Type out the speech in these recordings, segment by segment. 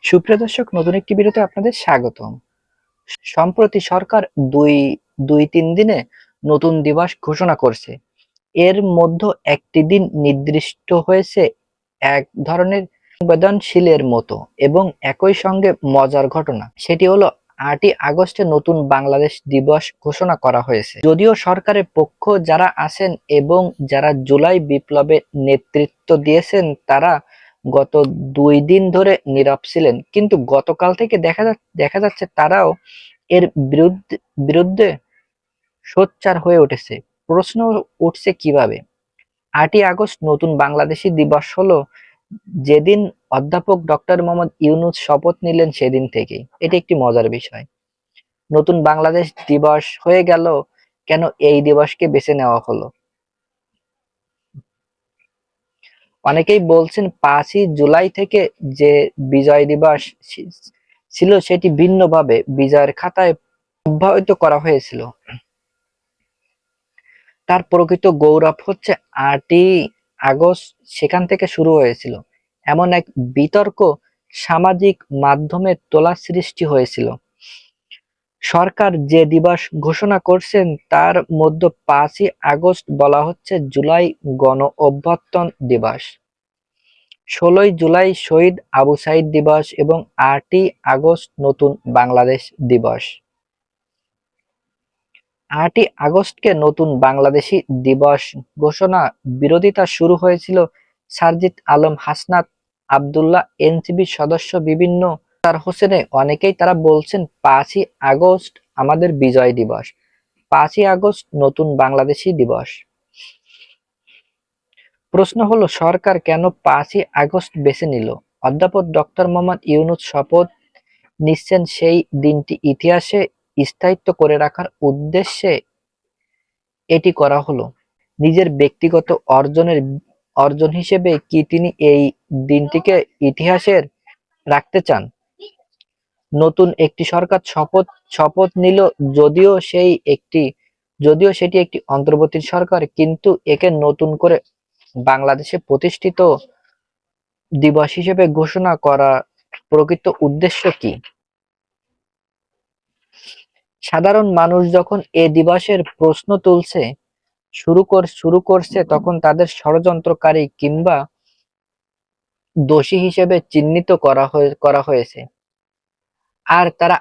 সুপ্রিয় দর্শক, নতুন একটি ভিডিওতে আপনাদের স্বাগতম। সম্প্রতি সরকার দুই দুই তিন দিনে নতুন দিবস ঘোষণা করছে। এর মধ্যে একটি দিন নির্দিষ্ট হয়েছে এক ধরনের সংবেদনশীলের মতো এবং একই সঙ্গে মজার ঘটনা। সেটি হলো ৮ই আগস্টে নতুন বাংলাদেশ দিবস ঘোষণা করা হয়েছে। যদিও সরকারের পক্ষ যারা আছেন এবং যারা জুলাই বিপ্লবে নেতৃত্ব দিয়েছেন তারা গত ২ দিন ধরে নীরব ছিলেন, কিন্তু গতকাল থেকে দেখা যাচ্ছে তারাও এর বিরুদ্ধে সোচ্চার হয়ে উঠেছে। প্রশ্ন উঠছে কিভাবে? ৮ই আগস্ট নতুন বাংলাদেশী দিবস হলো যেদিন অধ্যাপক ডক্টর মোহাম্মদ ইউনূস শপথ নিলেন সেদিন থেকেই। এটি একটি মজার বিষয়। নতুন বাংলাদেশ দিবস হয়ে গেল, কেন এই দিবসকে বেছে নেওয়া হলো? অনেকেই বলছেন ৫ই জুলাই থেকে যে বিজয় দিবস ছিল সেটি ভিন্নভাবে বিজয়ের খাতায় অব্যাহত করা হয়েছিল। তার প্রকৃত গৌরব হচ্ছে ৮ই আগস্ট সেখান থেকে শুরু হয়েছিল। এমন এক বিতর্ক সামাজিক মাধ্যমে তোলা সৃষ্টি হয়েছিল। সরকার যে দিবস ঘোষণা করছেন তার মধ্যে ৫ই আগস্ট বলা হচ্ছে জুলাই গণ অভ্যুত্থান দিবস, ১৬ই জুলাই শহীদ আবু সাঈদ দিবস এবং ৮ই আগস্ট নতুন বাংলাদেশ দিবস। ৮ই আগস্টকে নতুন বাংলাদেশী দিবস ঘোষণা বিরোধিতা শুরু হয়েছিল সারজিদ আলম, হাসনাত আব্দুল্লাহ, এনসিপি সদস্য বিভিন্ন তার হোসেনে অনেকেই তারা বলছেন ৫ই আগস্ট আমাদের বিজয় দিবস, ৫ই আগস্ট নতুন বাংলাদেশী দিবস। প্রশ্ন হলো সরকার কেন ৫ই আগস্ট বেছে নিল? অধ্যাপক ডক্টর মোহাম্মদ ইউনূস শপথ নিচ্ছেন সেই দিনটি ইতিহাসে স্থায়িত্ব করে রাখার উদ্দেশ্যে এটি করা হলো। নিজের ব্যক্তিগত অর্জন হিসেবে কি তিনি এই দিনটিকে ইতিহাসের রাখতে চান? নতুন একটি সরকার শপথ নিল, যদিও সেটি একটি অন্তর্বর্তী সরকার, কিন্তু একে নতুন করে বাংলাদেশে প্রতিষ্ঠিত দিবস হিসেবে ঘোষণা করার প্রকৃত উদ্দেশ্য কি? সাধারণ মানুষ যখন এ দিবসের প্রশ্ন তুলছে শুরু করছে তখন তাদের ষড়যন্ত্রকারী কিংবা দোষী হিসেবে চিহ্নিত করা হয়েছে। আর তারা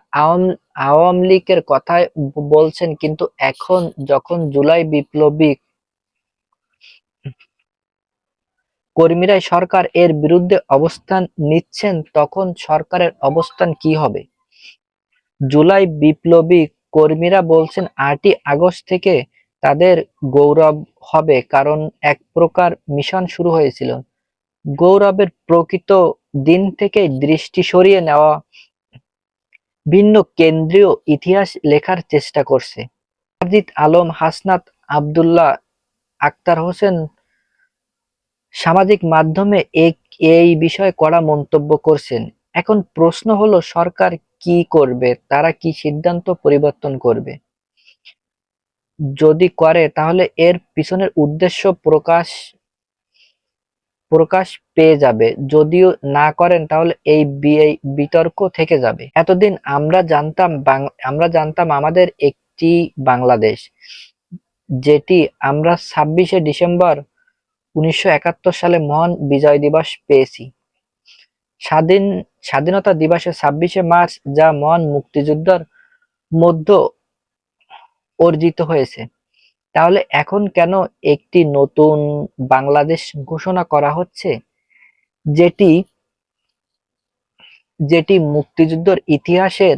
আওয়ামী লীগের কথাই বলছেন, কিন্তু এখন যখন জুলাই বিপ্লবী কর্মীরাই সরকার এর বিরুদ্ধে অবস্থান নিচ্ছেন তখন সরকারের অবস্থান কি হবে? জুলাই বিপ্লবী কর্মীরা বলছেন ৮ই আগস্ট থেকে তাদের গৌরব হবে, কারণ এক প্রকার মিশন শুরু হয়েছিল। গৌরবের প্রকৃত দিন থেকে দৃষ্টি সরিয়ে নেওয়া ভিন্ন কেন্দ্রীয় ইতিহাস লেখার চেষ্টা করছে। সারজিদ আলম, হাসনাত আব্দুল্লাহ, আক্তার হোসেন সামাজিক মাধ্যমে এই বিষয়ে কড়া মন্তব্য করছেন। এখন প্রশ্ন হলো সরকার কি করবে? তারা কি সিদ্ধান্ত পরিবর্তন করবে? যদি করে তাহলে এর পিছনের উদ্দেশ্য প্রকাশ পেয়ে যাবে, যদিও না করেন তাহলে এই বিতর্ক থেকে যাবে। এতদিন আমরা জানতাম আমাদের একটি বাংলাদেশ, যেটি আমরা ২৬শে ডিসেম্বর ১৯৭১ সালে মহান বিজয় দিবস পেয়েছি। স্বাধীনতা দিবসে ২৬শে মার্চ যা মহান মুক্তিযুদ্ধের মধ্যে অর্জিত হয়েছে। তাহলে এখন কেন একটি নতুন বাংলাদেশ ঘোষণা করা হচ্ছে, যেটি যেটি মুক্তিযুদ্ধের ইতিহাসের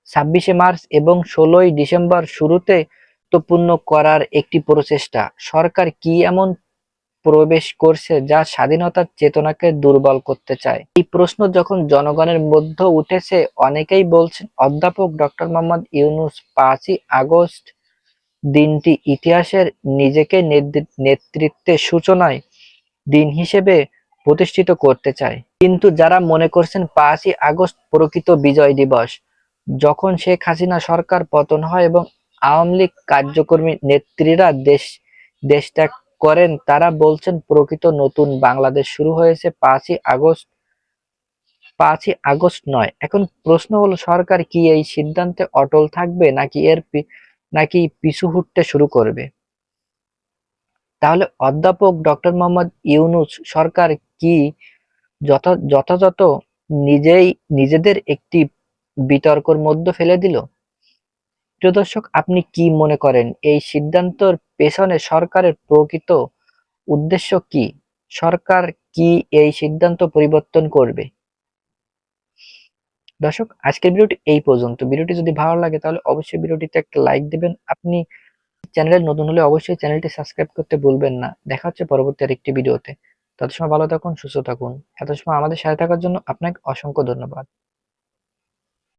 ২৬শে মার্চ এবং ১৬ই ডিসেম্বর শুরুতে গুরুত্বপূর্ণ করার একটি প্রচেষ্টা? সরকার কি এমন প্রবেশ করছে যা স্বাধীনতার চেতনাকে দুর্বল করতে চায়? এই প্রশ্ন যখন জনগণের মধ্যে উঠেছে, অনেকেই বলছেন অধ্যাপক ডক্টর মোহাম্মদ ইউনূস ৫ই আগস্ট দিনটি ইতিহাসের নিজেকে নেতৃত্বের সূচনায় দিন হিসেবে প্রতিষ্ঠিত করতে চায়। কিন্তু যারা মনে করছেন ৫ই আগস্ট প্রকৃত বিজয় দিবস, যখন শেখ হাসিনা সরকার পতন হয় এবং আওয়ামী লীগ কার্যকর্মী নেত্রীরা দেশ ত্যাগ করেন, তারা বলছেন প্রকৃত নতুন বাংলাদেশ শুরু হয়েছে ৫ই আগস্ট 5ই আগস্ট নয়। এখন প্রশ্ন হলো, সরকার কি এই সিদ্ধান্তে অটল থাকবে নাকি পিছু হটতে শুরু করবে? তাহলে অধ্যাপক ডক্টর মোহাম্মদ ইউনূস সরকার কি যথাযথ নিজেদের একটি বিতর্কের মধ্যে ফেলে দিল? প্রিয় দর্শক, আপনি কি মনে করেন এই সিদ্ধান্তের পেছনে সরকারের প্রকৃত উদ্দেশ্য কি? সরকার কি এই সিদ্ধান্ত পরিবর্তন করবে? দর্শক, আজকের ভিডিওটি এই পর্যন্ত। ভিডিওটি যদি ভালো লাগে তাহলে অবশ্যই ভিডিওটিতে একটা লাইক দিবেন। আপনি চ্যানেলে নতুন হলে অবশ্যই চ্যানেলটি সাবস্ক্রাইব করতে ভুলবেন না। দেখা হচ্ছে পরবর্তী আরেকটি ভিডিওতে। তত সময় ভালো থাকুন, সুস্থ থাকুন। এত সময় আমাদের সাথে থাকার জন্য আপনাকে অসংখ্য ধন্যবাদ।